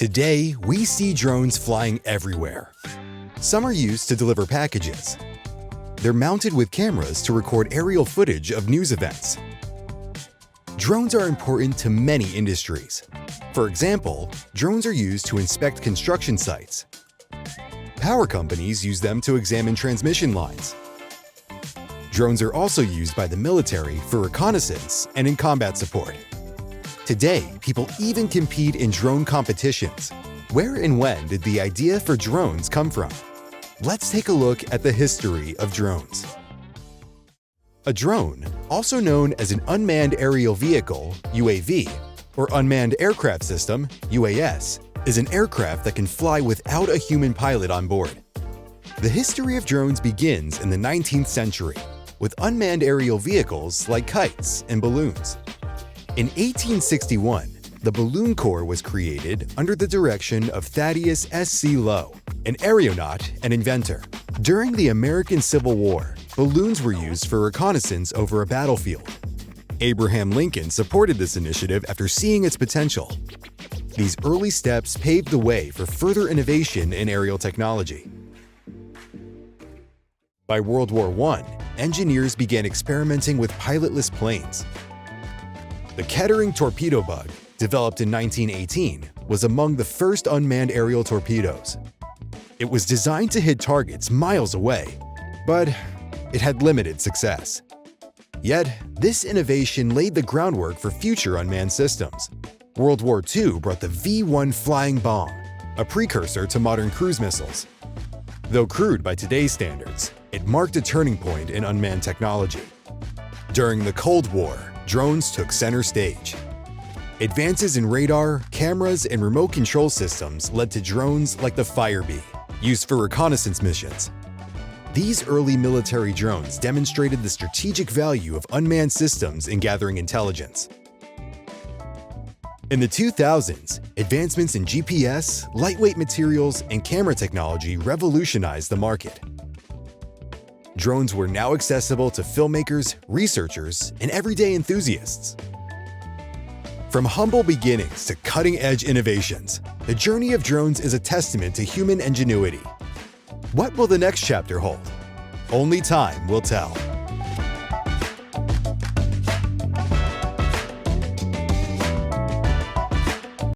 Today, we see drones flying everywhere. Some are used to deliver packages. They're mounted with cameras to record aerial footage of news events. Drones are important to many industries. For example, drones are used to inspect construction sites. Power companies use them to examine transmission lines. Drones are also used by the military for reconnaissance and in combat support. Today, people even compete in drone competitions. Where and when did the idea for drones come from? Let's take a look at the history of drones. A drone, also known as an unmanned aerial vehicle, UAV, or unmanned aircraft system, UAS, is an aircraft that can fly without a human pilot on board. The history of drones begins in the 19th century, with unmanned aerial vehicles like kites and balloons. In 1861, the Balloon Corps was created under the direction of Thaddeus S.C. Lowe, an aeronaut and inventor. During the American Civil War, balloons were used for reconnaissance over a battlefield. Abraham Lincoln supported this initiative after seeing its potential. These early steps paved the way for further innovation in aerial technology. By World War I, engineers began experimenting with pilotless planes. The Kettering torpedo bug, developed in 1918, was among the first unmanned aerial torpedoes. It was designed to hit targets miles away, but it had limited success. Yet, this innovation laid the groundwork for future unmanned systems. World War II brought the V-1 flying bomb, a precursor to modern cruise missiles. Though crude by today's standards, it marked a turning point in unmanned technology. During the Cold War, drones took center stage. Advances in radar, cameras, and remote control systems led to drones like the Firebee, used for reconnaissance missions. These early military drones demonstrated the strategic value of unmanned systems in gathering intelligence. In the 2000s, advancements in GPS, lightweight materials, and camera technology revolutionized the market. Drones were now accessible to filmmakers, researchers, and everyday enthusiasts. From humble beginnings to cutting-edge innovations, the journey of drones is a testament to human ingenuity. What will the next chapter hold? Only time will tell.